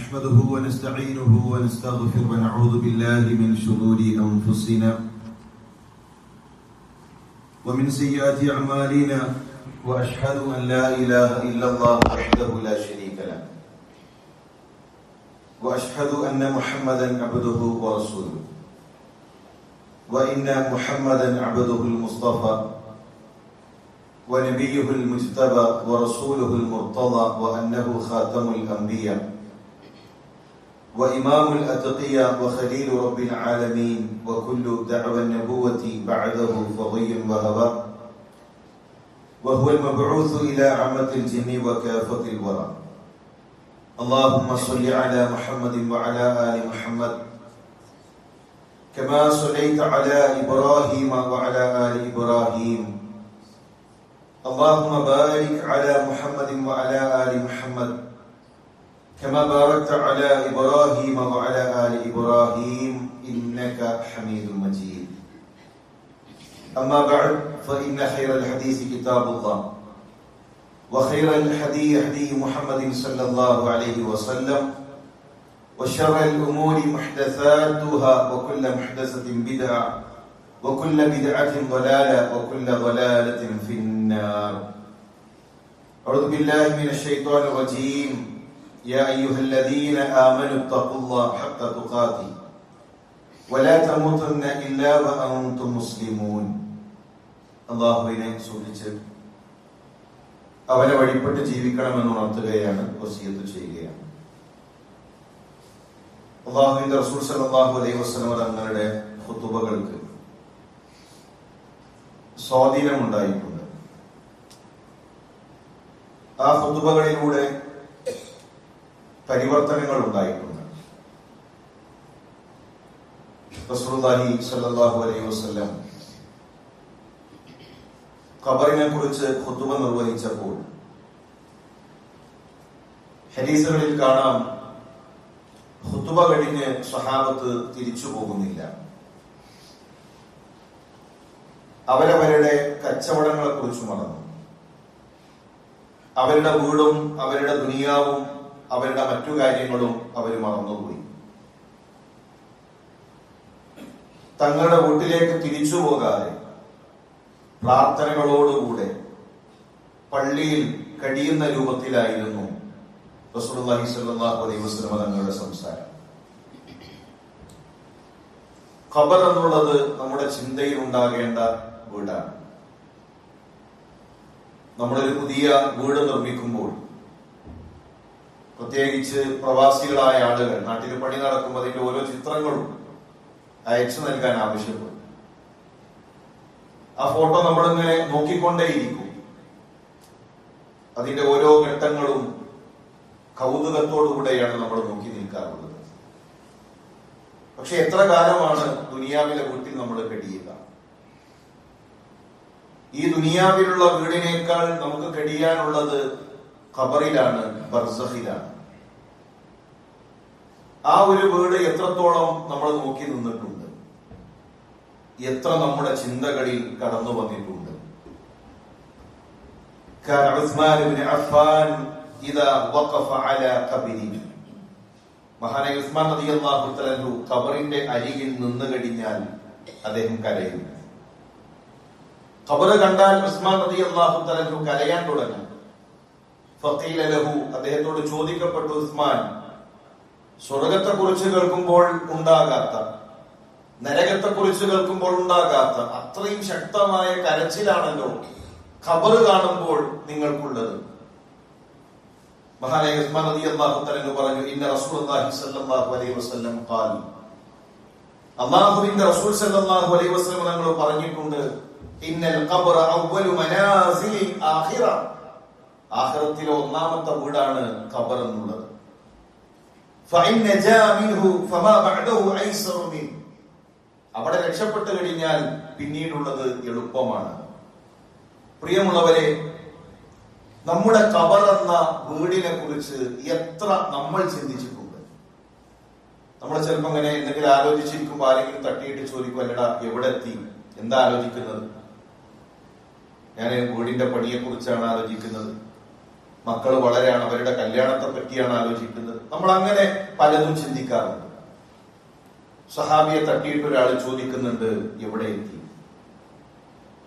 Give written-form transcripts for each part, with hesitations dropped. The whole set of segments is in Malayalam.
نحمده ونستعينه ونستغفر ونعوذ بالله من شرور أنفسنا ومن سيئات أعمالنا وأشهد أن لا إله إلا الله وحده لا شريك له وأشهد أن محمدا عبده ورسوله وإن محمدا عبده المصطفى ونبيه المجتبى ورسوله المرتضى وأنه خاتم الأنبياء وإمام الأتقياء وخليل رب العالمين وكل دعوى النبوة بعده فضي وهوى وهو المبعوث إلى عامة الجن وكافة الورى. اللهم صل على محمد وعلى آل محمد كما صليت على إبراهيم وعلى آل إبراهيم. اللهم بارك على محمد وعلى آل محمد كما باركت على إبراهيم وعلى آل إبراهيم إنك حميد مجيد. أما بعد فإن خير الحديث كتاب الله وخير الهدي هدي محمد صلى الله عليه وسلم وشر الأمور محدثاتها وكل محدثة بدعة وكل بدعة ضلالة وكل ضلالة في النار. أعوذ بالله من الشيطان الرجيم. يا أيها الذين آمنوا اتقوا الله حق تقاته ولا تموتن إلا وأنتم مسلمون. അല്ലാഹുവിനെ സൂക്ഷിച്ച് അവനെ വഴിപ്പെട്ട് ജീവിക്കണമെന്ന് ഉണർത്തുകയാണ്, വസിയത്ത് ചെയ്യുകയാണ്. അല്ലാഹുവിന്റെ റസൂൽ സല്ലല്ലാഹു അലൈഹി വസല്ലം തങ്ങളുടെ ഖുതുബകൾക്ക് സ്വാധീനമുണ്ടായിട്ടുണ്ട്. ആ ഖുതുബകളിലൂടെ പരിവർത്തനങ്ങൾ ഉണ്ടായിട്ടുണ്ട്. റസൂലുള്ളാഹി സ്വല്ലല്ലാഹു അലൈഹി വസല്ലം ഖബറിനെ കുറിച്ച് ഖുതുബ നിർവഹിച്ചപ്പോൾ ഹദീസുകളിൽ കാണാം, ഖുതുബ കഴിഞ്ഞ് സ്വഹാബത്ത് തിരിച്ചു പോകുന്നില്ല. അവരവരുടെ കച്ചവടങ്ങളെ കുറിച്ച് മറന്നു. അവരുടെ വീടും അവരുടെ ദുനിയാവും അവരുടെ മറ്റു കാര്യങ്ങളും അവർ മറന്നുപോയി. തങ്ങളുടെ വീട്ടിലേക്ക് തിരിച്ചു പോകാതെ പ്രാർത്ഥനകളോടുകൂടെ പള്ളിയിൽ കഴിയുന്ന രൂപത്തിലായിരുന്നു റസൂലുള്ളാഹി സ്വല്ലല്ലാഹു അലൈഹി വസല്ലം തങ്ങളുടെ സംസാരം. ഖബർ എന്നുള്ളത് നമ്മുടെ ചിന്തയിൽ ഉണ്ടാകേണ്ട വീടാണ്. നമ്മളൊരു പുതിയ വീട് നിർമ്മിക്കുമ്പോൾ, പ്രത്യേകിച്ച് പ്രവാസികളായ ആളുകൾ നാട്ടിൽ പണി നടക്കുമ്പോൾ അതിന്റെ ഓരോ ചിത്രങ്ങളും അയച്ചു നൽകാൻ ആവശ്യപ്പെടും. ആ ഫോട്ടോ നമ്മളിങ്ങനെ നോക്കിക്കൊണ്ടേയിരിക്കും. അതിന്റെ ഓരോ ഘട്ടങ്ങളും കൗതുകത്തോടുകൂടെയാണ് നമ്മൾ നോക്കി നിൽക്കാറുള്ളത്. പക്ഷെ എത്ര കാലമാണ് ദുനിയാവിലെ വീട്ടിൽ നമ്മൾ കഴിയുക? ഈ ദുനിയാവിലുള്ള വീടിനേക്കാൾ നമുക്ക് കഴിയാനുള്ളത് ഖബറിലാണ്, ബർസഖിലാണ്. ആ ഒരു വീട് എത്രത്തോളം നമ്മൾ നോക്കി നിന്നിട്ടുണ്ട്, എത്ര നമ്മുടെ ചിന്തകളിൽ കടന്നു വന്നിട്ടുണ്ട്. മഹാനായ ഉസ്മാൻ റളിയല്ലാഹു തആല അൻഹു ഖബറിന്റെ അരികിൽ നിന്ന് കഴിഞ്ഞാൽ അദ്ദേഹം കരയും. ഖബർ കണ്ടാൽ ഉസ്മാൻ റളിയല്ലാഹു തആല അൻഹു കരയാൻ തുടങ്ങി. ഫഖീല ലഹു, അദ്ദേഹത്തോട് ചോദിക്കപ്പെട്ടു, ഉസ്മാൻ, സ്വർഗത്തെ കുറിച്ച് കേൾക്കുമ്പോൾ ഉണ്ടാകാത്ത, നരകത്തെ കുറിച്ച് കേൾക്കുമ്പോൾ ഉണ്ടാകാത്ത അത്രയും ശക്തമായ കരച്ചിലാണല്ലോ ഖബർ കാണുമ്പോൾ നിങ്ങൾക്കുള്ളത്. മഹാനായ ഉസ്മാൻ റളിയല്ലാഹു തആല പറഞ്ഞു, ഇന്ന റസൂലുള്ളാഹി സ്വല്ലല്ലാഹു അലൈഹി വസല്ലം ഖാൽ, അല്ലാഹുവിന്റെ റസൂൽ സ്വല്ലല്ലാഹു അലൈഹി വസല്ലം തങ്ങൾ പറഞ്ഞിട്ടുണ്ട്, ഇന്നൽ ഖബ്റ അവ്വലു മനാസിലിൽ ആഖിറ, ആഖിറത്തിലെ ഒന്നാമത്തെ വീടാണ് ഖബർ എന്നുള്ളത്. ഫഇൻ നജാ മിൻഹു ഫമാ ബഅദഹു ഐസറു മിൻ, അവിടെ രക്ഷപ്പെട്ടു കഴിഞ്ഞാൽ പിന്നീടുള്ളത് എളുപ്പമാണ്. പ്രിയമുള്ളവരെ, നമ്മുടെ ഖബർ എന്ന വീടിനെ കുറിച്ച് എത്ര നമ്മൾ ചിന്തിച്ചിട്ടുണ്ട്? നമ്മൾ ചിലപ്പോ ഇങ്ങനെ എന്തെങ്കിലും ആലോചിച്ചിരിക്കുമ്പോൾ ആരെങ്കിലും തട്ടിയിട്ട് ചോദിക്കും, അല്ലടാ എവിടെ എത്തി, എന്താ ആലോചിക്കുന്നത്? ഞാൻ വീടിന്റെ പണിയെ കുറിച്ചാണ് ആലോചിക്കുന്നത്. മക്കൾ വളരെയാണ്, അവരുടെ കല്യാണത്തെ പറ്റിയാണ് ആലോചിക്കുന്നത്. നമ്മൾ അങ്ങനെ പലതും ചിന്തിക്കാറുണ്ട്. സഹാബിയെ തട്ടിയിട്ട് ഒരാൾ ചോദിക്കുന്നുണ്ട്, എവിടെ എത്തി?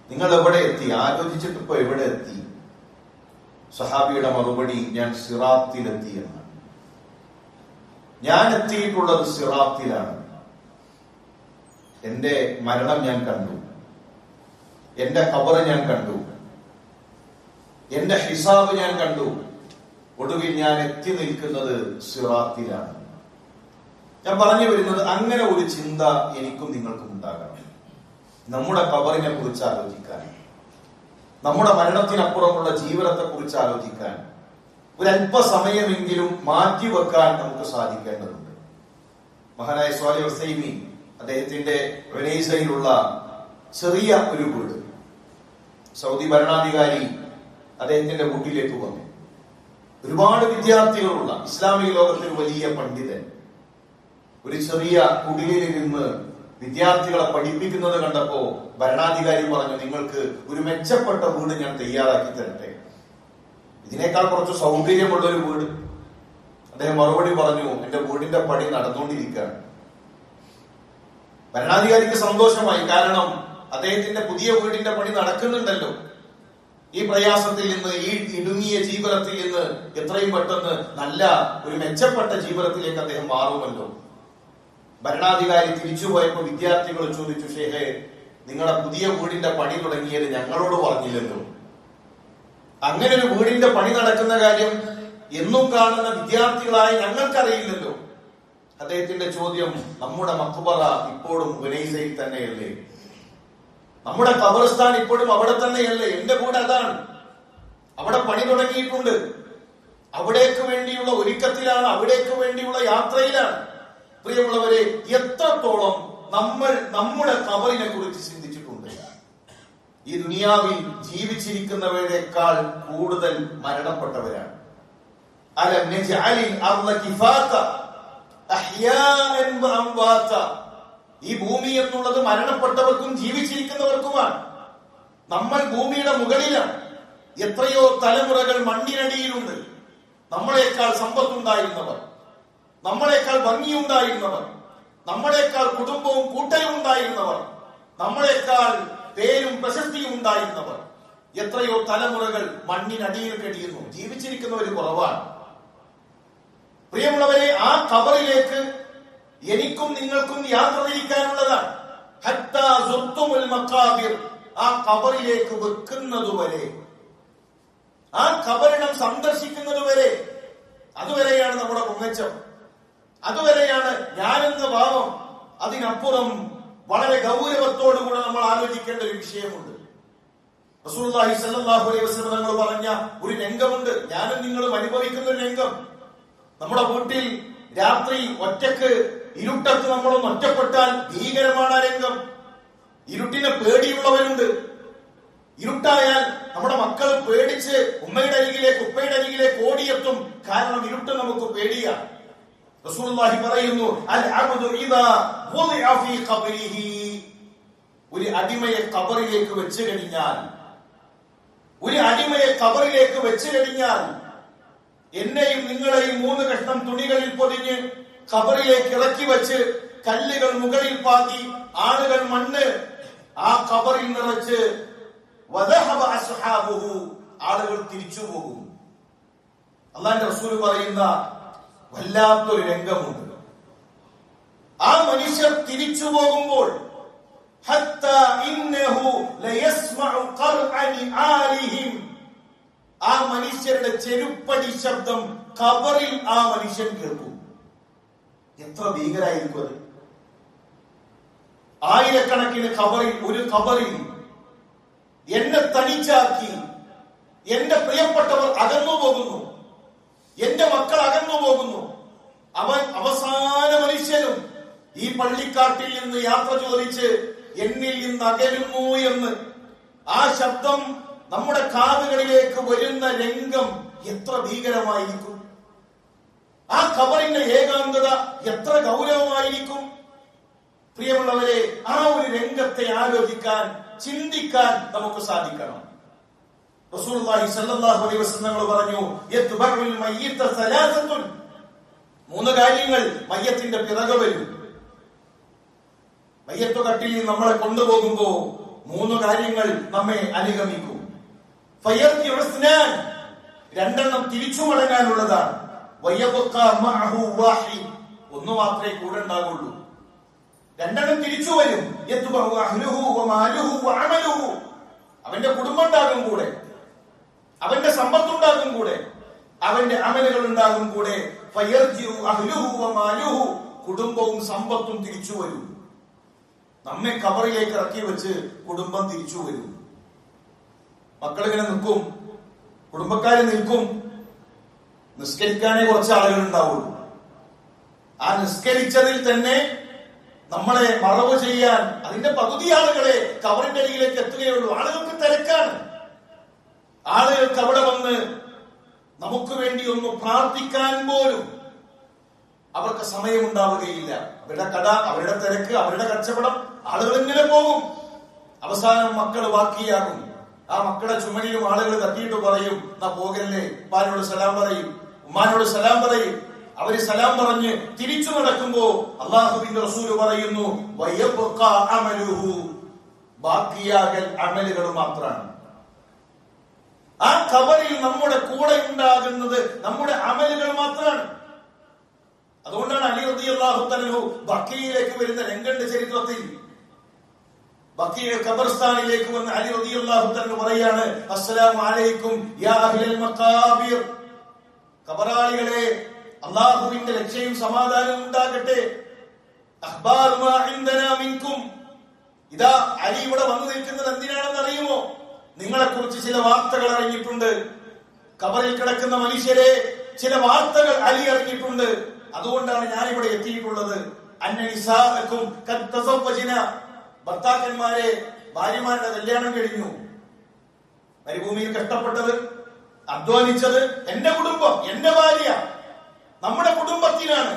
നിങ്ങൾ എവിടെ എത്തി? ആലോചിച്ചിട്ട് ഇപ്പൊ എവിടെ എത്തി? സഹാബിയുടെ മറുപടി, ഞാൻ സിറാത്തിലെത്തി എന്നാണ്. ഞാൻ എത്തിയിട്ടുള്ളത് സിറാത്തിലാണ്. എന്റെ മരണം ഞാൻ കണ്ടു, എന്റെ ഖബർ ഞാൻ കണ്ടു, എന്റെ ഹിസാബ് ഞാൻ കണ്ടു. ഒടുവിൽ ഞാൻ എത്തി നിൽക്കുന്നത് സിറാത്തിലാണ്. ഞാൻ പറഞ്ഞു വരുന്നത്, അങ്ങനെ ഒരു ചിന്ത എനിക്കും നിങ്ങൾക്കും ഉണ്ടാകണം. നമ്മുടെ ഖബറിനെ കുറിച്ച് ആലോചിക്കാൻ, നമ്മുടെ മരണത്തിനപ്പുറമുള്ള ജീവിതത്തെ കുറിച്ച് ആലോചിക്കാൻ ഒരല്പസമയമെങ്കിലും മാറ്റിവെക്കാൻ നമുക്ക് സാധിക്കേണ്ടതുണ്ട്. മഹാനായ സ്വാലിഹ് ഉസൈമീൻ അദ്ദേഹത്തിന്റെ വെനീസയിലുള്ള ചെറിയ ഒരു വീട്, സൗദി ഭരണാധികാരി അദ്ദേഹത്തിന്റെ വീട്ടിലേക്ക് വന്നു. ഒരുപാട് വിദ്യാർത്ഥികളുള്ള ഇസ്ലാമിക ലോകത്തിൽ വലിയ പണ്ഡിതൻ ഒരു ചെറിയ കുടിലിൽ നിന്ന് വിദ്യാർത്ഥികളെ പഠിപ്പിക്കുന്നത് കണ്ടപ്പോ ഭരണാധികാരി പറഞ്ഞു, നിങ്ങൾക്ക് ഒരു മെച്ചപ്പെട്ട വീട് ഞാൻ തയ്യാറാക്കി തരട്ടെ, ഇതിനേക്കാൾ കുറച്ച് സൗകര്യമുള്ള ഒരു വീട്. അദ്ദേഹം മറുപടി പറഞ്ഞു, എന്റെ വീടിന്റെ പണി നടന്നുകൊണ്ടിരിക്കുകയാണ്. ഭരണാധികാരിക്ക് സന്തോഷമായി, കാരണം അദ്ദേഹത്തിന്റെ പുതിയ വീടിന്റെ പണി നടക്കുന്നുണ്ടല്ലോ. ഈ പ്രയാസത്തിൽ നിന്ന്, ഈ ഇടുങ്ങിയ ജീവിതത്തിൽ നിന്ന് എത്രയും പെട്ടെന്ന് നല്ല ഒരു മെച്ചപ്പെട്ട ജീവിതത്തിലേക്ക് അദ്ദേഹം മാറുമല്ലോ. ഭരണാധികാരി തിരിച്ചുപോയപ്പോ വിദ്യാർത്ഥികൾ ചോദിച്ചു, ഷേഖേ, നിങ്ങളുടെ പുതിയ വീടിന്റെ പണി തുടങ്ങിയത് ഞങ്ങളോട് പറഞ്ഞില്ലല്ലോ. അങ്ങനെ ഒരു വീടിന്റെ പണി നടക്കുന്ന കാര്യം എന്നും കാണുന്ന വിദ്യാർത്ഥികളായ ഞങ്ങൾക്കറിയില്ലല്ലോ. അദ്ദേഹത്തിന്റെ ചോദ്യം, നമ്മുടെ മഖ്ബറ ഇപ്പോഴും വെനീസയിൽ തന്നെയല്ലേ? നമ്മുടെ ഖബർസ്ഥാൻ ഇപ്പോഴും അവിടെ തന്നെയല്ലേ? എന്റെ വീട് അതാണ്, അവിടെ പണി തുടങ്ങിയിട്ടുണ്ട്, അവിടേക്ക് വേണ്ടിയുള്ള ഒരുക്കത്തിലാണ്, അവിടേക്ക് വേണ്ടിയുള്ള യാത്രയിലാണ്. പ്രിയമുള്ളവരെ, എത്രത്തോളം നമ്മൾ നമ്മുടെ ഖബറിനെ കുറിച്ച് ചിന്തിച്ചിട്ടുണ്ട്? ഈ ദുനിയാവിൽ ജീവിച്ചിരിക്കുന്നവരെക്കാൾ കൂടുതൽ മരണപ്പെട്ടവരാണ്. അലം നജ്അലിൽ അർള കിഫാത അഹ്യാഅൻ വഅംവാത. ഈ ഭൂമി എന്നുള്ളത് മരണപ്പെട്ടവർക്കും ജീവിച്ചിരിക്കുന്നവർക്കുമാണ്. നമ്മൾ ഭൂമിയുടെ മുകളിലാണ്. എത്രയോ തലമുറകൾ മണ്ണിനടിയിലുണ്ട്. നമ്മളെക്കാൾ സമ്പത്തുണ്ടായിരുന്നവർ, നമ്മളെക്കാൾ ഭംഗിയുണ്ടായിരുന്നവർ, നമ്മളെക്കാൾ കുടുംബവും കൂട്ടരും ഉണ്ടായിരുന്നവർ, നമ്മളെക്കാൾ പേരും പ്രശസ്തിയും ഉണ്ടായിരുന്നവർ, എത്രയോ തലമുറകൾ മണ്ണിനടിയിൽ കഴിയുന്നു. ജീവിച്ചിരിക്കുന്നവർ കുറവാണ്. പ്രിയമുള്ളവരെ, ആ ഖബറിലേക്ക് എനിക്കും നിങ്ങൾക്കും യാത്ര തിരിക്കാനുള്ളതാണ്. ഹത്താ സുർത്തുമുൽ മഖാബിർ, ആ ഖബറിലേക്ക് വെക്കുന്നതുവരെ, ആ ഖബറിടം സന്ദർശിക്കുന്നതുവരെ, അതുവരെയാണ് നമ്മുടെ പൊങ്ങച്ചം, അതുവരെയാണ് ഞാനെന്ന ഭാവം. അതിനപ്പുറം വളരെ ഗൗരവത്തോടുകൂടെ നമ്മൾ ആലോചിക്കേണ്ട ഒരു വിഷയമുണ്ട്. റസൂലുള്ളാഹി സ്വല്ലല്ലാഹു അലൈഹി വസല്ലം തങ്ങൾ പറഞ്ഞ ഒരു രംഗമുണ്ട്, ഞാനും നിങ്ങളും അനുഭവിക്കുന്ന ഒരു രംഗം. നമ്മുടെ വീട്ടിൽ രാത്രി ഒറ്റക്ക് ഇരുട്ടത്ത് നമ്മളൊന്ന് ഒറ്റപ്പെട്ടാൽ ഭീകരമാണ് ആ രംഗം. ഇരുട്ടിനെ പേടിയുള്ളവരുണ്ട്. ഇരുട്ടായാൽ നമ്മുടെ മക്കൾ പേടിച്ച് ഉമ്മയുടെ അരികിലേക്ക്, ഉപ്പയുടെ അരികിലേക്ക് ഓടിയെത്തും. കാരണം ഇരുട്ട് നമുക്ക് പേടിയാണ്. റസൂലുള്ളാഹി പറയുന്നു, അൽ അബ്ദു ഇദാ വുളിഅ ഫീ ഖബ്രിഹി, ഒരു അടിമയെ ഖബറിലേക്ക് വെച്ച് കഴിഞ്ഞാൽ, ഒരു അടിമയെ ഖബറിലേക്ക് വെച്ച് കഴിഞ്ഞാൽ, എന്നെയും നിങ്ങളെയും 3 കഷ്ണം തുണികളിൽ പൊതിഞ്ഞ് ഖബറിലേക്ക് ഇറക്കി വെച്ച് കല്ലുകൾ മുകളിൽ പാകി ആളുകൾ മണ്ണ് ആ ഖബറിൽ നിറച്ച് വദഹബ അസ്ഹാബുഹു, ആളുകൾ തിരിച്ചു പോകും. അല്ലാഹുവിന്റെ റസൂൽ പറയുന്ന വല്ലാത്തൊരു രംഗമുണ്ട്. ആ മനുഷ്യർ തിരിച്ചു പോകുമ്പോൾ ഹത്താ ഇന്നഹു ലയസ്മഉ ഖർഅനി ആലിഹിം, ആ മനുഷ്യരുടെ ചെരുപ്പടി ശബ്ദം ഖബറിൽ ആ മനുഷ്യൻ കേൾക്കും. എത്ര ഭീകരായിരിക്കും അത്! ആയിരക്കണക്കിന് ഖബറിൽ, ഒരു ഖബറിൽ എന്നെ തനിച്ചാക്കി എന്റെ പ്രിയപ്പെട്ടവർ അകന്നു പോകുന്നു, എന്റെ മക്കൾ അകന്നു പോകുന്നു. അവൻ അവസാന മനുഷ്യനും ഈ പള്ളിക്കാട്ടിൽ നിന്ന് യാത്ര ചോദിച്ച് എന്നിൽ നിന്ന് അകലുന്നു എന്ന് ആ ശബ്ദം നമ്മുടെ കാതുകളിലേക്ക് വരുന്ന രംഗം എത്ര ഭീകരമായിരിക്കും! ആ ഖബറിന്റെ ഏകാന്തത എത്ര ഗൗരവമായിരിക്കും! പ്രിയമുള്ളവരെ, ആ ഒരു രംഗത്തെ ആലോചിക്കാൻ, ചിന്തിക്കാൻ നമുക്ക് സാധിക്കണം. റസൂലുള്ളാഹി സ്വല്ലല്ലാഹു അലൈഹി വസല്ലം പറഞ്ഞു, യത്ബഉൽ മയ്യിത സലാസത്തുൻ, 3 കാര്യങ്ങൾ മയ്യത്തിന്റെ പിറകെ വരും. മയ്യത്ത് കട്ടിലിൽ നമ്മളെ കൊണ്ടുപോകുമ്പോ 3 കാര്യങ്ങൾ നമ്മെ അനുഗമിക്കും. ഫയർജിഉ ഇസ്നാൻ, 2 തിരിച്ചു മടങ്ങാനുള്ളതാണ്. വയബ്ഖ മഅഹു വാഹിദ്, 1 മാത്രമേ കൂടെ ഉണ്ടാകുള്ളൂ. 2 തിരിച്ചു വരും. യത്ബഉ അഹ്ലുഹു വമാലുഹു വഅമലുഹു, അവന്റെ കുടുംബം ഉണ്ടാകും കൂടെ, അവന്റെ സമ്പത്തുണ്ടാകും കൂടെ, അവന്റെ അമലുകൾ ഉണ്ടാകും കൂടെ. ഫയർജിഉ അഹ്ലുഹു വമാലുഹു, കുടുംബവും സമ്പത്തും തിരിച്ചു വരും. നമ്മെ ഖബറിലേക്ക് ഇറക്കി വെച്ച് കുടുംബം തിരിച്ചു വരും. മക്കളിങ്ങനെ നിൽക്കും, കുടുംബക്കാര് നിൽക്കും. നിസ്കരിക്കാനേ കുറച്ച് ആളുകൾ ഉണ്ടാവുള്ളൂ. ആ നിസ്കരിച്ചതിൽ തന്നെ നമ്മളെ മറവ് ചെയ്യാൻ അതിന്റെ പകുതി ആളുകളെ ഖബറിന്റെ അരികിലേക്ക് എത്തുകയുള്ളൂ. ആളുകൾക്ക് തിരക്കാണ്. ആളുകൾക്ക് അവിടെ വന്ന് നമുക്ക് വേണ്ടി ഒന്ന് പ്രാർത്ഥിക്കാൻ പോലും അവർക്ക് സമയമുണ്ടാവുകയില്ല. അവരുടെ കട, അവരുടെ തിരക്ക്, അവരുടെ കച്ചവടം, ആളുകൾ ഇങ്ങനെ പോകും. അവസാനം മക്കൾ ബാക്കിയാകും. ആ മക്കളുടെ ചുമലിലും ആളുകൾ തട്ടിയിട്ട് പറയും, എന്നാ പോകല്ലേ, ഉപ്പാനോട് സലാം പറയും, ഉമ്മാനോട് സലാം പറയും. അവര് സലാം പറഞ്ഞ് തിരിച്ചു നടക്കുമ്പോ അല്ലാഹുവിന്റെ റസൂല് പറയുന്നു, വയബ്ഖ അമലുഹു, ബാക്കിയാകൽ അമലുകൾ മാത്രമാണ്. ആ ഖബറിൽ നമ്മുടെ കൂടെ ഉണ്ടാകുന്നത് നമ്മുടെ അമലുകൾ മാത്രമാണ്. അതുകൊണ്ടാണ് അലി റളിയല്ലാഹു തആല ബഖീയിലേക്ക് വരുന്ന രംഗന്റെ ചരിത്രത്തിൽ, ബഖീ ഖബർസ്ഥാനിലേക്ക് വന്ന അലി റളിയല്ലാഹു തആല പറയാണ്, അസ്സലാമു അലൈക്കും യാ അഹ്ലൽ മഖാബിർ, ഖബറാളികളെ അല്ലാഹുവിന്റെ രക്ഷയും സമാധാനവും ഉണ്ടാകട്ടെ. അഖ്ബാർ മാ ഇൻദനാ മിൻകും, ഇതാ അലി ഇവിടെ വന്നു നിൽക്കുന്നത് എന്തിനാണെന്ന് അറിയുമോ? നിങ്ങളെ കുറിച്ച് ചില വാർത്തകൾ അറിഞ്ഞിട്ടുണ്ട്. ഖബറിൽ കിടക്കുന്ന മനുഷ്യരെ ചില വാർത്തകൾ അലി അറിഞ്ഞിട്ടുണ്ട്. അതുകൊണ്ടാണ് ഞാൻ ഇവിടെ എത്തിയിട്ടുള്ളത്. അന്നനിസാഅക്കും ഖദ് തസവ്വജ്ന, ഭർത്താക്കന്മാരെ, ഭാര്യമാരുടെ കല്യാണം കഴിഞ്ഞു. മരുഭൂമിയിൽ കഷ്ടപ്പെട്ടത്, അധ്വാനിച്ചത് എന്റെ കുടുംബം, എന്റെ ഭാര്യ, നമ്മുടെ കുടുംബത്തിനാണ്.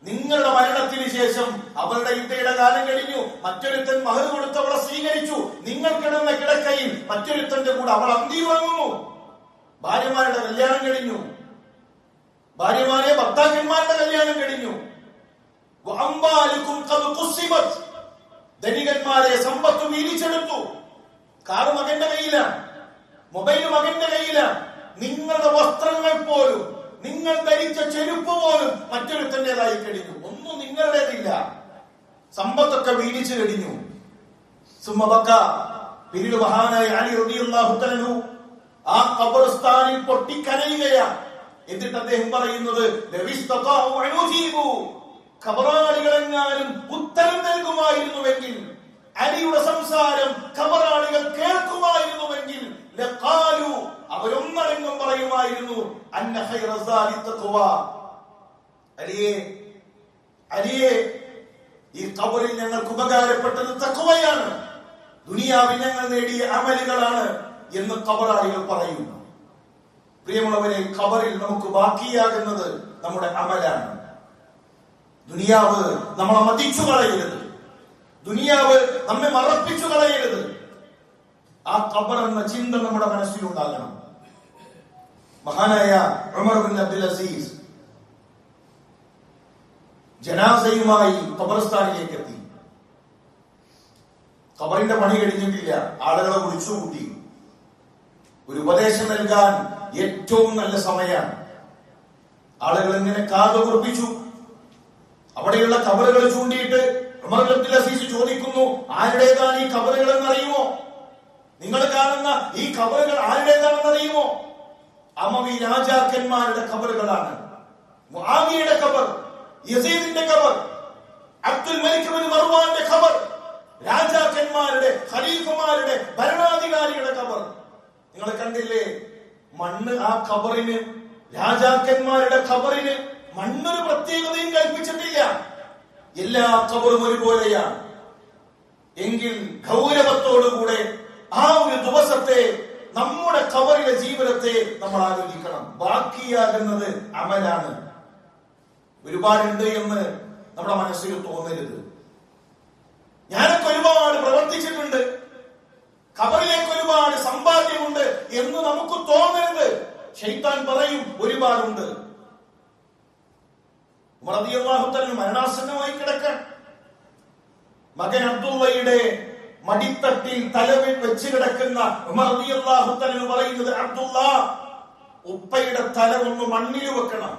നിങ്ങളുടെ മരണത്തിന് ശേഷം അവരുടെ ഇത്തയുടെ കാലം കഴിഞ്ഞു, മറ്റൊരുത്തൻ മഹർ കൊടുത്തവളെ സ്വീകരിച്ചു, നിങ്ങൾ കിടന്ന കിടക്കയിൽ മറ്റൊരുത്തന്റെ കൂടെ അവൾ അന്തി ഉറങ്ങുന്നു. ഭാര്യമാരുടെ കല്യാണം കഴിഞ്ഞു, ഭാര്യമാരെ ഭർത്താക്കന്മാരുടെ കല്യാണം കഴിഞ്ഞു. ധനികന്മാരെ സമ്പത്ത് വീതിച്ചെടുത്തു. കാറ് മകന്റെ കയ്യിലാണ്, മൊബൈൽ മകന്റെ കയ്യിലാണ്. നിങ്ങളുടെ വസ്ത്രങ്ങൾ പോലും, നിങ്ങൾ ധരിച്ച ചെരുപ്പ് പോലും മറ്റൊരുത്തന്റേതായി കഴിഞ്ഞു. ഒന്നും നിങ്ങളുടേതില്ല. സമ്പത്തൊക്കെ വീതിച്ചു കഴിഞ്ഞു. സുമ്മബക്ക, പിന്നീട് മഹാനായ അലി റളിയല്ലാഹു തആല ആ ഖബർസ്ഥാനിൽ പൊട്ടിക്കരയുകയാണ്. എന്നിട്ട് അദ്ദേഹം പറയുന്നത്, ഖബറാളികളെങ്ങാനും ഉത്തരം നൽകുമായിരുന്നുവെങ്കിൽ, അലിയുടെ സംസാരം ഖബറാളികൾ കേൾക്കുമായിരുന്നുവെങ്കിൽ, അവരൊന്നടങ്കം പറയുമായിരുന്നു, അന്ന ഖൈറസാലി തഖ്വ, അലിയേ, അലിയേ, ഈ ഖബറിൽ ഞങ്ങൾക്ക് ഉപകാരപ്പെട്ടത് തഖ്വയാണ്, ദുനിയാവിൽ ഞങ്ങൾ നേടിയ അമലുകളാണ് എന്ന് ഖബറാളികൾ പറയുന്നു. പ്രിയമുള്ളവരെ, ഖബറിൽ നമുക്ക് ബാക്കിയാകുന്നത് നമ്മുടെ അമലാണ്. ദുനിയാവ് നമ്മളെ മതിച്ചു കളയരുത്, ദുനിയാവ് നമ്മെ മറപ്പിച്ചു കളയരുത്. ആ ഖബർ എന്ന ചിന്ത നമ്മുടെ മനസ്സിലുണ്ടാകണം. മഹാനായ ഉമർ ബിൻ അബ്ദുൽ അസീസ് ജനാസയുമായി ഖബർസ്ഥാനിലേക്ക് എത്തി. ഖബറിന്റെ പണി കഴിഞ്ഞിട്ടില്ല, ആളുകളെ വിളിച്ചുകൂട്ടി. ഒരു ഉപദേശം നൽകാൻ ഏറ്റവും നല്ല സമയമാണ്. ആളുകൾ ഇങ്ങനെ കാതുകുറിപ്പിച്ചു. അവിടെയുള്ള ഖബറുകൾ ചൂണ്ടിയിട്ട് ഉമർ ബിൻ അബ്ദുൽ അസീസ് ചോദിക്കുന്നു, ആരുടേതാണ് ഈ ഖബറുകൾ എന്നറിയുമോ? നിങ്ങൾ കാണുന്ന ഈ ഖബറുകൾ ആരുടേതാണെന്ന് അറിയുമോ? അമവി രാജാക്കന്മാരുടെ ഖബറുകളാണ്. മുആവിയയുടെ ഖബർ, യസീദിന്റെ ഖബർ, അബ്ദുൽ മലിക് ബിൻ മർവാന്റെ ഖബർ, രാജാക്കന്മാരുടെ, ഖലീഫമാരുടെ, ഭരണാധികാരിയുടെ ഖബർ. നിങ്ങൾ കണ്ടില്ലേ മണ്ണ്? ആ ഖബറിന്, രാജാക്കന്മാരുടെ ഖബറിന് മണ്ണൊരു പ്രത്യേകതയും കൽപ്പിച്ചിട്ടില്ല. എല്ലാ ഖബറും ഒരുപോലെയാണ്. എങ്കിൽ ഗൗരവത്തോടുകൂടെ ആ ഒരു ദിവസത്തെ, നമ്മുടെ ഖബറിലെ ജീവിതത്തെ നമ്മൾ ആലോചിക്കണം. ബാക്കിയാകുന്നത് അമലാണ്. ഒരുപാടുണ്ട് എന്ന് നമ്മുടെ മനസ്സിൽ തോന്നരുത്. ഞാനൊക്കെ ഒരുപാട് പ്രവർത്തിച്ചിട്ടുണ്ട്, ഖബറിലേക്ക് ഒരുപാട് സമ്പാദ്യമുണ്ട് എന്ന് നമുക്ക് തോന്നരുത്. ശൈത്താൻ പറയും ഒരുപാടുണ്ട്. ഉമർ റളിയല്ലാഹു തആല മരണാസന്നമായി കിടക്കാൻ മകൻ അബ്ദുള്ളയുടെ മടിത്തട്ടിൽ തല വെച്ച് കിടക്കുന്ന ഉമർ റളിയല്ലാഹു തആല പറയുന്നത്, അബ്ദുള്ള, ഉപ്പയുടെ തല ഒന്ന് മണ്ണിൽ വെക്കണം,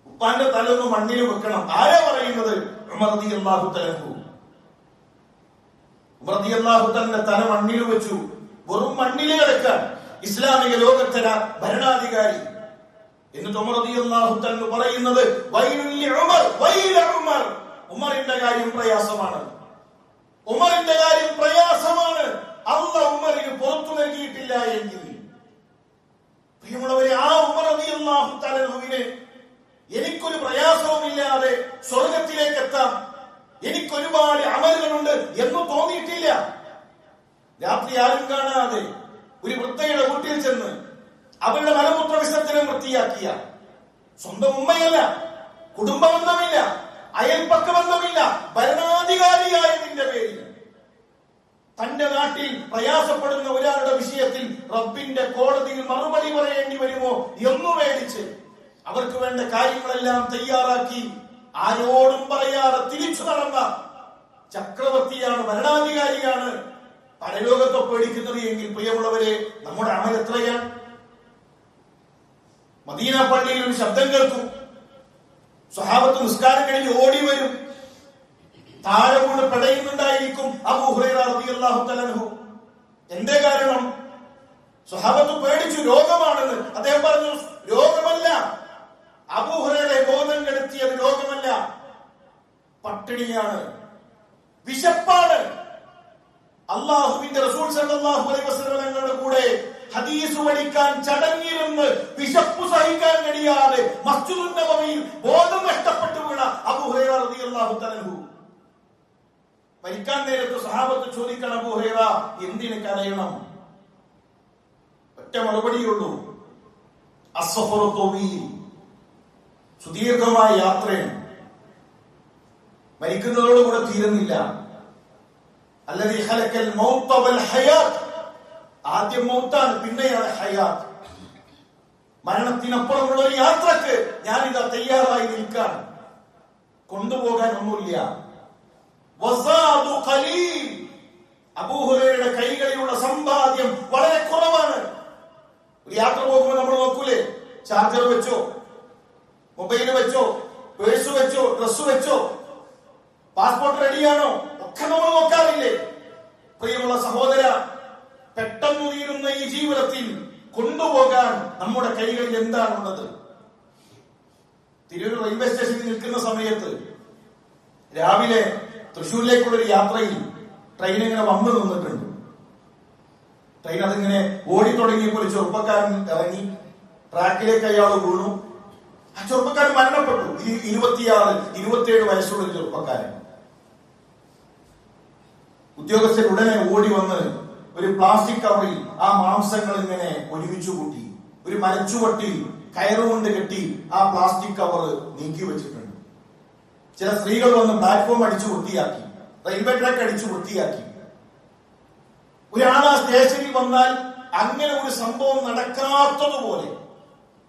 ഉപ്പാന്റെ തല ഒന്ന് മണ്ണിൽ വെക്കണം. ആരാ പറയുന്നത്? ഉമർ റളിയല്ലാഹു തആല. ഉമർ റളിയല്ലാഹു തആല തല മണ്ണിൽ വെച്ചു. വെറും മണ്ണിൽ കിടക്കാൻ ഇസ്ലാമിക ലോകത്തില ഭരണാധികാരി. എന്നിട്ട് ഉമർ റളിയല്ലാഹു തആല പറയുന്നത്, വൈലുൽ ഉമർ, വൈല ഉമർ, ഉമറിന്റെ കാര്യം പ്രയാസമാണ്, ഉമറിന്റെ കാര്യം പ്രയാസമാണ്. അല്ലാഹു ഉമറിന് പുറത്തു നൽകിയിട്ടില്ല എങ്കിൽ. പ്രിയമുള്ളവരെ, ആ ഉമർ റളിയല്ലാഹു തആലയെ എനിക്കൊരു പ്രയാസവുമില്ലാതെ സ്വർഗത്തിലേക്ക് എത്താം, എനിക്കൊരുപാട് അമലുകളുണ്ട് എന്ന് തോന്നിയിട്ടില്ല. രാത്രി ആരും കാണാതെ ഒരു വൃദ്ധയുടെ വീട്ടിൽ ചെന്ന് അവരുടെ മലമൂത്ര വിസർജനം വൃത്തിയാക്കിയ, സ്വന്തം ഉമ്മയല്ല, കുടുംബ ബന്ധമില്ല, അയൽപക്ക ബന്ധമില്ല, ഭരണാധികാരിയായതിന്റെ പേരിൽ തന്റെ നാട്ടിൽ പ്രയാസപ്പെടുന്ന ഒരാളുടെ വിഷയത്തിൽ റബ്ബിന്റെ കോടതിയിൽ മറുപടി പറയേണ്ടി വരുമോ എന്ന് പേടിച്ച് അവർക്ക് വേണ്ട കാര്യങ്ങളെല്ലാം തയ്യാറാക്കി ആരോടും പറയാതെ തിരിച്ചു നടന്ന ചക്രവർത്തിയാണ്, ഭരണാധികാരിയാണ് പരലോകത്തെ പേടിക്കുന്നത് എങ്കിൽ പ്രിയമുള്ളവരെ, നമ്മുടെ അമൽ എത്രയാണ്? മദീന പള്ളിയിൽ ഒരു ശബ്ദം കേൾക്കും, സ്വഹാബത്ത് നിസ്കാരം കഴിഞ്ഞ് ഓടി വരും, താഴെ കൊണ്ട് പെടയുന്നുണ്ടായിരിക്കും അബൂ ഹുറൈറ റളിയല്ലാഹു തആല അൻഹു. എന്തേ കാരണം? സ്വഹാബത്ത് പേടിച്ചു, രോഗമാണെന്ന്. അദ്ദേഹം പറഞ്ഞു, രോഗമല്ല, അബൂ ഹുറൈറയെ ബോധം കെടുത്തിയത് രോഗമല്ല, പട്ടിണിയാണ്, വിശപ്പാണ്. അല്ലാഹുവിന്റെ റസൂൽ സല്ലല്ലാഹു അലൈഹി വസല്ലം തങ്ങളുടെ കൂടെ ഹദീസ് പഠിക്കാൻ ചടങ്ങിരുന്ന് വിശപ്പ് സഹിക്കാൻ കഴിയാതെ മസ്ജിദുൻ നബവിയിൽ ബോധം നഷ്ടപ്പെട്ടു വീണ അബൂ ഹുറൈറ റളിയല്ലാഹു തആല അൻഹു. മരിക്കാൻ നേരത്ത് സഹാബത്ത് ചോദിക്കണം, അബൂ ഹുറൈറ എന്തിന് കരയണം? ഒറ്റ മറുപടിയുള്ളൂ, അസ്സഫറു തവീൽ, സുദീർഘമായ യാത്രയാണ്, മരിക്കുന്നതോടുകൂടെ തീരുന്നില്ല. അല്ലദീ ഖലഖൽ മൗത വൽ ഹയാത്ത്, ആദ്യം മൗത്താണ്, പിന്നെയാണ് ഹയാത്ത്. മരണത്തിനപ്പുറമുള്ള ഒരു യാത്രക്ക് ഞാനിതാ തയ്യാറായി നിൽക്കാൻ, കൊണ്ടുപോകാൻ ഒന്നുമില്ല. വസാദു ഖലീൽ, അബൂ ഹുറൈറയുടെ കൈകളിലുള്ള സമ്പാദ്യം വളരെ കുറവാണ്. ഒരു യാത്ര പോകുമ്പോൾ നമ്മൾ നോക്കൂലേ, ചാർജർ വെച്ചോ, മൊബൈൽ വെച്ചോ, പേഴ്സ് വെച്ചോ, ഡ്രസ് വെച്ചോ, പാസ്പോർട്ട് റെഡിയാണോ, ഒക്കെ നമ്മൾ നോക്കാറില്ലേ? പ്രിയമുള്ള സഹോദര, പെട്ടെന്ന് തീരുന്ന ഈ ജീവിതത്തിൽ കൊണ്ടുപോകാൻ നമ്മുടെ കൈകളിൽ എന്താണുള്ളത്? തിരൂർ റെയിൽവേ സ്റ്റേഷനിൽ നിൽക്കുന്ന സമയത്ത് രാവിലെ തൃശ്ശൂരിലേക്കുള്ളൊരു യാത്രയിൽ ട്രെയിൻ ഇങ്ങനെ വന്നു നിന്നിട്ടുണ്ട്. ട്രെയിൻ അതിങ്ങനെ ഓടിത്തുടങ്ങിയപ്പോൾ ഒരു ചെറുപ്പക്കാരൻ ഇറങ്ങി, ട്രാക്കിലേക്ക് അയാൾ വീണു. ആ ചെറുപ്പക്കാരൻ മരണപ്പെട്ടു. 27 വയസ്സുള്ള ഒരു ചെറുപ്പക്കാരൻ. ഉദ്യോഗസ്ഥർ ഉടനെ ഓടി വന്ന് ഒരു പ്ലാസ്റ്റിക് കവറിൽ ആ മാംസങ്ങൾ ഇങ്ങനെ ഒരുമിച്ചു കൂട്ടി, ഒരു മരച്ചുവട്ടിൽ കയറുകൊണ്ട് കെട്ടി ആ പ്ലാസ്റ്റിക് കവർ നീക്കി വെച്ചിട്ടുണ്ട്. ചില സ്ത്രീകൾ വന്ന് പ്ലാറ്റ്ഫോം അടിച്ചു വൃത്തിയാക്കി, റെയിൽവേ ട്രാക്ക് അടിച്ചു വൃത്തിയാക്കി. ഒരാൾ ആ സ്റ്റേഷനിൽ വന്നാൽ അങ്ങനെ ഒരു സംഭവം നടക്കാത്തതുപോലെ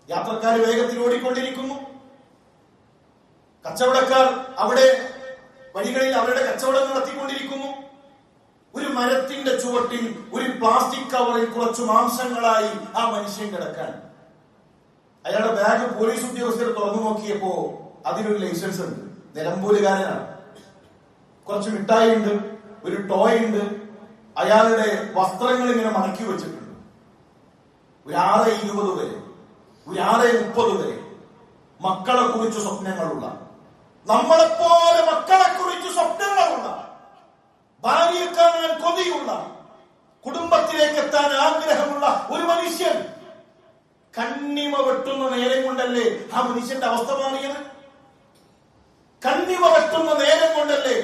യാത്രക്കാർ വേഗത്തിൽ ഓടിക്കൊണ്ടിരിക്കുന്നു. കച്ചവടക്കാർ അവിടെ വഴികളിൽ അവരുടെ കച്ചവടം നടത്തിക്കൊണ്ടിരിക്കുന്നു. ഒരു മരത്തിന്റെ ചുവട്ടിൽ ഒരു പ്ലാസ്റ്റിക് കവറിൽ കുറച്ച് മാംസങ്ങളായി ആ മനുഷ്യൻ കിടക്കാൻ. അയാളുടെ ബാഗ് പോലീസ് ഉദ്യോഗസ്ഥർ തുറന്നു നോക്കിയപ്പോ അതിനൊരു ലൈസൻസ് ഉണ്ട്, നിലമ്പൂരുകാരനാണ്. കുറച്ച് മിഠായി ഉണ്ട്, ഒരു ടോയ് ഉണ്ട്, അയാളുടെ വസ്ത്രങ്ങൾ ഇങ്ങനെ മടക്കി വെച്ചിട്ടുണ്ട്. ഒരു 6:20 വരെ, ഒരു 6:30 വരെ മക്കളെ കുറിച്ച് സ്വപ്നങ്ങളുള്ള, നമ്മളെപ്പോലെ മക്കളെ കുറിച്ച് സ്വപ്നങ്ങളുള്ള, ഭാര്യയെ കാണാൻ കൊതിയുള്ള, കുടുംബത്തിലേക്ക് എത്താൻ ആഗ്രഹമുള്ള ഒരു മനുഷ്യൻ കണ്ണിമ വെട്ടുന്ന നേരം കൊണ്ടല്ലേ ആ മനുഷ്യന്റെ അവസ്ഥ മാറിയത്? കണ്ണിമ വെട്ടുന്ന നേരം കൊണ്ടല്ലേ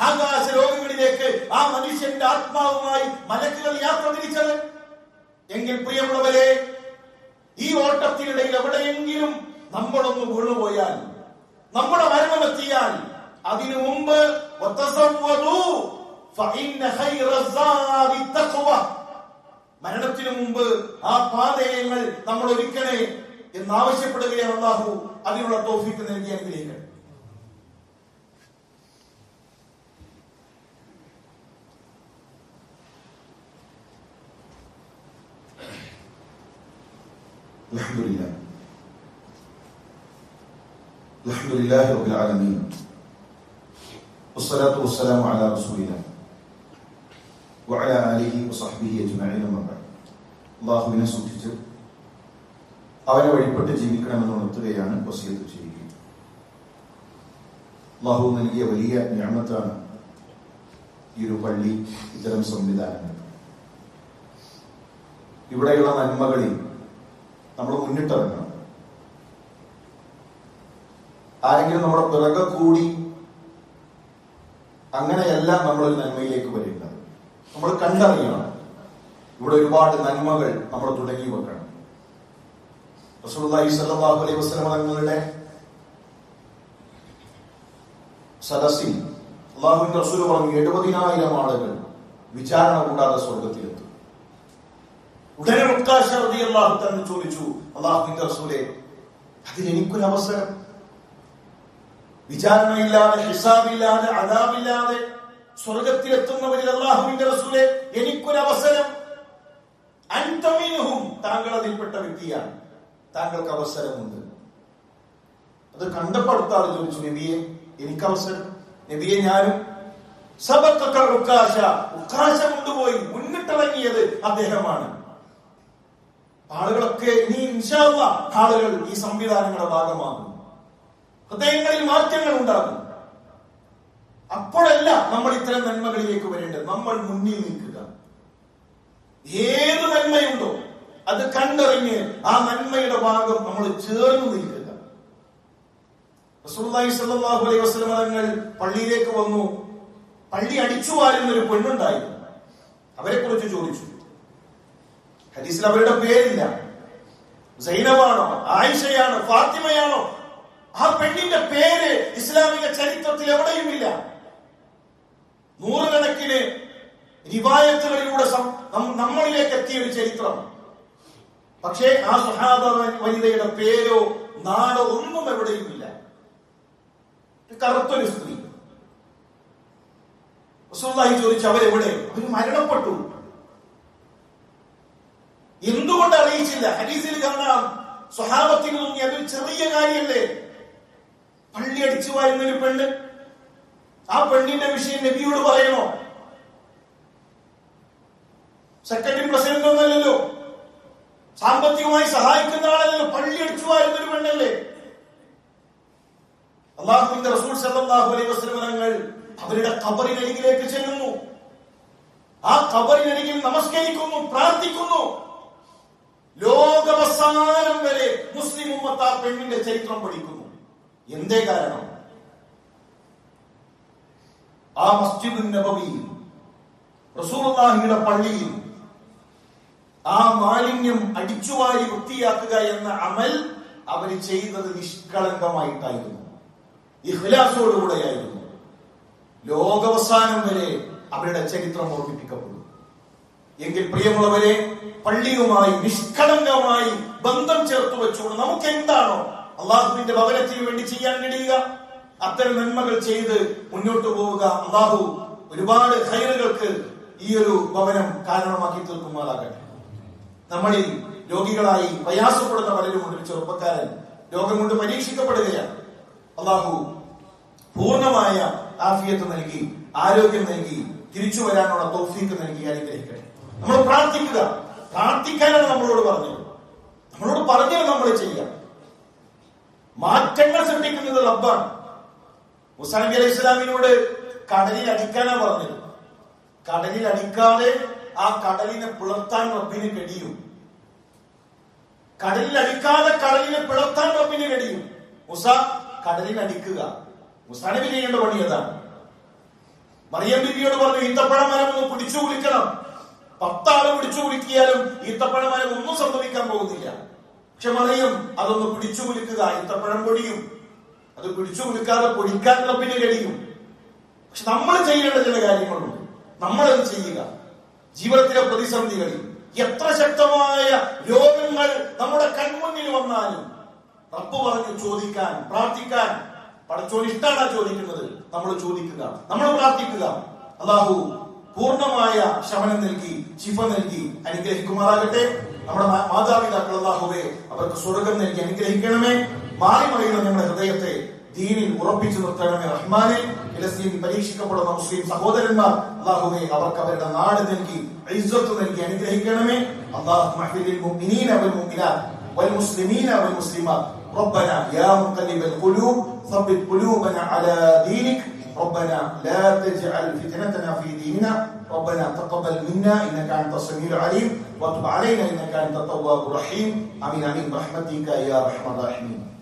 ആകാശ ലോകങ്ങളിലേക്ക് ആ മനുഷ്യന്റെ ആത്മാവുമായി മലക്കുകൾ യാത്ര തിരിച്ചത്? എങ്കിൽ പ്രിയമുള്ളവരെ, ഈ ഓട്ടത്തിനിടയിൽ എവിടെയെങ്കിലും നമ്മളൊന്ന് വീണുപോയാൽ, നമ്മുടെ മരണമെത്തിയാൽ, അതിനു മുമ്പ് മരണത്തിനു മുമ്പ് ആ പാതയങ്ങൾ നമ്മൾ ഒരുക്കണേ എന്നാവശ്യപ്പെടുകയാണ് അല്ലാഹു. അതിനുള്ള തൗഫീഖ് നൽകി അനുഗ്രഹിക്കട്ടെ. അൽഹംദുലില്ലാഹി റബ്ബിൽ ആലമീൻ വസ്സലാത്തു വസ്സലാമു അലാ റസൂലില്ലാഹി വഅലാ ആലിഹി വസഹ്ബിഹി അജ്മഈൻ. അല്ലാഹുവിനെ സൂക്ഷിച്ച് അവനെ വഴിപ്പെട്ട് ജീവിക്കണമെന്ന് ഉണർത്തുകയാണ് വസിയത്ത് ചെയ്യുക. അല്ലാഹു നൽകിയ വലിയ നിഅമത്താണ് ഈ ഒരു പള്ളി, ഇത്തരം സംവിധാനങ്ങൾ. ഇവിടെയുള്ള നന്മകളിൽ നമ്മൾ മുന്നിട്ടിറങ്ങണം. ആരെങ്കിലും നമ്മുടെ പിറകെ കൂടി അങ്ങനെയല്ല നമ്മളൊരു നന്മയിലേക്ക് വരേണ്ടത്. നമ്മൾ കണ്ടറിയണം. ഇവിടെ ഒരുപാട് നന്മകൾ നമ്മൾ തുടങ്ങി വെക്കണം. റസൂലുള്ളാഹി സ്വല്ലല്ലാഹു അലൈഹി വസല്ലം തങ്ങളുടെ സദസ്സിൽ അല്ലാഹുവിന്റെ റസൂൽ പറഞ്ഞു 70,000 ആളുകൾ വിചാരണ കൂടാതെ സ്വർഗത്തിലെത്തും. ഉടനെ ഉക്കാശ റളിയല്ലാഹു തആല ചോദിച്ചു, അല്ലാഹുവിന്റെ റസൂലേ, അതിനെനിക്കൊരു അവസരം, വിചാരണയില്ലാതെ ഹിസാബില്ലാതെ അദാബില്ലാതെ സ്വർഗത്തിലെത്തുന്നവരിൽ അല്ലാഹുവിന്റെ റസൂലേ എനിക്കൊരു അവസരം. അൻത മിൻഹും, താങ്കൾ അതിൽപ്പെട്ട വ്യക്തിയാണ്, താങ്കൾക്ക് അവസരമുണ്ട്. അത് കണ്ടപ്പെടുത്താതെ ചോദിച്ചു, നബിയെ എനിക്ക് അവസരം? നബിയെ ഞാനും. സബഖക ഉക്കാശ, ഉക്കാശ കൊണ്ടുപോയി മുന്നിട്ടിറങ്ങിയത് അദ്ദേഹമാണ്. ആളുകളൊക്കെ ഇനി ഇൻഷാ അല്ലാഹ് ആളുകൾ ഈ സംവിധാനങ്ങളുടെ ഭാഗമാകും. ഹൃദയങ്ങളിൽ മാറ്റങ്ങൾ ഉണ്ടാകും. അപ്പോഴല്ല നമ്മൾ ഇത്തരം നന്മകളിലേക്ക് വരേണ്ടത്. നമ്മൾ മുന്നിൽ നിൽക്കുക. ഏത് നന്മയുണ്ടോ അത് കണ്ടറിഞ്ഞ് ആ നന്മയുടെ ഭാഗം നമ്മൾ ചേർന്ന് നിൽക്കുക. റസൂലുള്ളാഹി സ്വല്ലല്ലാഹു അലൈഹി വസല്ലം തങ്ങൾ പള്ളിയിലേക്ക് വന്നു. പള്ളി അടിച്ചു വാരുന്ന ഒരു പെണ്ണുണ്ടായിരുന്നു. അവരെ കുറിച്ച് ചോദിച്ചു. ഹദീസിൽ അവരുടെ പേരില്ല. സൈനബാണോ, ആയിഷയാണോ, ഫാത്തിമയാണോ? ആ പെണ്ണിന്റെ പേര് ഇസ്ലാമിക ചരിത്രത്തിൽ എവിടെയുമില്ല. നൂറുകണക്കിന് റിവായത്തുകളിലൂടെ നമ്മളിലേക്ക് എത്തിയ ഒരു ചരിത്രം. പക്ഷേ ആ സ്വഹാബ വനിതയുടെ പേരോ നാടോ ഒന്നും എവിടെയുമില്ല. കറുത്തൊരു സ്ത്രീ. റസൂലുള്ളാഹി ചോദിച്ചു, അവരെവിടെ? അവർ മരണപ്പെട്ടു. എന്തുകൊണ്ട് അറിയിച്ചില്ല? ഹദീസിൽ കാണാം, സ്വഹാബത്തിന് തോന്നി അതൊരു ചെറിയ കാര്യമല്ലേ. പള്ളി അടിച്ചു വാരുന്നൊരു പെണ്ണ്, ആ പെണ്ണിന്റെ വിഷയം നബിയോട് പറയണോ? സെക്രട്ടറി പ്രസിഡന്റ് ഒന്നല്ലല്ലോ, സാമ്പത്തികമായി സഹായിക്കുന്ന ആളല്ലല്ലോ, പള്ളി അടിച്ചു വാരുന്നൊരു പെണ്ണല്ലേ. അല്ലാഹുവിന്റെ റസൂൽ സല്ലല്ലാഹു അലൈഹി വസല്ലം തങ്ങൾ അവരുടെ ഖബറിനരികിലേക്ക് ചെല്ലുന്നു. ആ ഖബറിനരികിൽ നമസ്കരിക്കുന്നു, പ്രാർത്ഥിക്കുന്നു. ലോകാവസാനം വരെ മുസ്ലിം ഉമ്മത്ത് ആ പെണ്ണിന്റെ ചരിത്രം പഠിക്കുന്നു. എന്തേ കാരണം? ആ മസ്ജിദുൻ നബവിയിൽ, റസൂലുള്ളാഹിയുടെ പള്ളിയിൽ ആ മാലിന്യം അടിച്ചുവാരി വൃത്തിയാക്കുക എന്ന അമൽ അവർ ചെയ്തത് നിഷ്കളങ്കമായിട്ടായിരുന്നു, ഇഖ്ലാസോടുകൂടെയായിരുന്നു. ലോകാവസാനം വരെ അവരുടെ ചരിത്രം ഓർമ്മിപ്പിക്കപ്പെടും. എങ്കിൽ പ്രിയമുള്ളവരെ, പള്ളിയുമായി നിഷ്കളങ്കമായി ബന്ധം ചേർത്ത് വെച്ചുകൊണ്ട് നമുക്ക് എന്താണോ അള്ളാഹുവിന്റെ ഭവനത്തിന് വേണ്ടി ചെയ്യാൻ കഴിയുക, അത്തരം നന്മകൾ ചെയ്ത് മുന്നോട്ട് പോവുക. അള്ളാഹു ഒരുപാട് ഖൈറുകൾക്ക് ഈ ഒരു ഭവനം കാരണമാക്കി തീർക്കുമാറാകട്ടെ. നമ്മളിൽ രോഗികളായി പ്രയാസപ്പെടുന്ന പലരുമുണ്ട്. ഒരു ചെറുപ്പക്കാരൻ രോഗം കൊണ്ട് പരീക്ഷിക്കപ്പെടുകയാണ്. അള്ളാഹു പൂർണ്ണമായ ആഫിയത്ത് നൽകി, ആരോഗ്യം നൽകി, തിരിച്ചു വരാനുള്ള തൗഫീഖ് നൽകി അനുഗ്രഹിക്കട്ടെ. നമ്മൾ പ്രാർത്ഥിക്കുക. പ്രാർത്ഥിക്കാനാണ് നമ്മളോട് പറഞ്ഞത്. നമ്മൾ ചെയ്യാം. മാറ്റങ്ങൾ സൃഷ്ടിക്കുന്നത് റബ്ബാണ്. മൂസാ നബി അലൈഹി ഇസ്ലാമിനോട് കടലിൽ അടിക്കാനാ പറഞ്ഞത്. കടലിൽ അടിക്കാതെ ആ കടലിനെ പിളർത്താൻ റബ്ബിന് കഴിയും. കടലിൽ അടിക്കാതെ കടലിനെ പിളർത്താൻ റബ്ബിന് കഴിയും. മൂസ കടലിൽ അടിക്കുക. മൂസാ നബി ചെയ്യേണ്ട പണി അതാണ്. മറിയം ബിബിയോട് പറഞ്ഞു, ഈത്തപ്പഴം മരം ഒന്ന് പിടിച്ചു കുളിക്കണം. 10 ആള് പിടിച്ചു കുളിക്കിയാലും ഈത്തപ്പഴം മരം ഒന്നും സംഭവിക്കാൻ പോകുന്നില്ല. പക്ഷെ മറിയം അതൊന്ന് പിടിച്ചു കുലിക്കുക. ഈത്തപ്പഴം പൊടിയും. അത് പിടിച്ചു കുലിക്കാതെ പൊടിക്കാൻ റബ്ബിന് കഴിയും. പക്ഷെ നമ്മൾ ചെയ്യേണ്ട ചില കാര്യങ്ങളുണ്ട്. നമ്മളത് ചെയ്യുക. ജീവിതത്തിലെ പ്രതിസന്ധികളിൽ എത്ര ശക്തമായ രോഗങ്ങൾ നമ്മുടെ കൺമുന്നിൽ വന്നാലും റബ്ബ് പറഞ്ഞു ചോദിക്കാൻ, പ്രാർത്ഥിക്കാൻ. പടച്ചോൻ ഇഷ്ടാണ് ചോദിക്കുന്നത്. നമ്മൾ ചോദിക്കുക, നമ്മൾ പ്രാർത്ഥിക്കുക. അല്ലാഹു പൂർണ്ണമായ ശമനം നൽകി, ശിഫ നൽകി അനുഗ്രഹിക്കുമാറാകട്ടെ. നമ്മുടെ മാതാപിതാക്കൾ അല്ലാഹുവേ അവർക്ക് സ്വർഗം നൽകി അനുഗ്രഹിക്കണമേ. മാറി മറിയുന്ന നമ്മുടെ ഹൃദയത്തെ ദീനിൽ ഉറപ്പിച്ചു നിർത്തണമേ റഹ്മാനെ. ഫലസ്തീനിൽ പരീക്ഷിക്കപ്പെടുന്ന മുസ്ലിം സഹോദരന്മാർ അല്ലാഹുവേ അവർക്ക് അവരുടെ നാട് നൽകി ഇസ്സത്ത് നൽകി അനുഗ്രഹിക്കണമേ. അല്ലാഹുമ്മ ഹ്ഫിദിൽ മുഅ്മിനീന വൽ മുഅ്മിനാത്ത് വൽ മുസ്ലിമീന വൽ മുസ്ലിമാത്ത്. ربنا يا مقلب القلوب ثبت قلوبنا على دينك. ربنا لا تجعل فتنتنا في ديننا. ربنا تقبل منا انك انت السميع العليم وتب علينا انك انت التواب الرحيم. امين امين برحمتك يا ارحم الراحمين.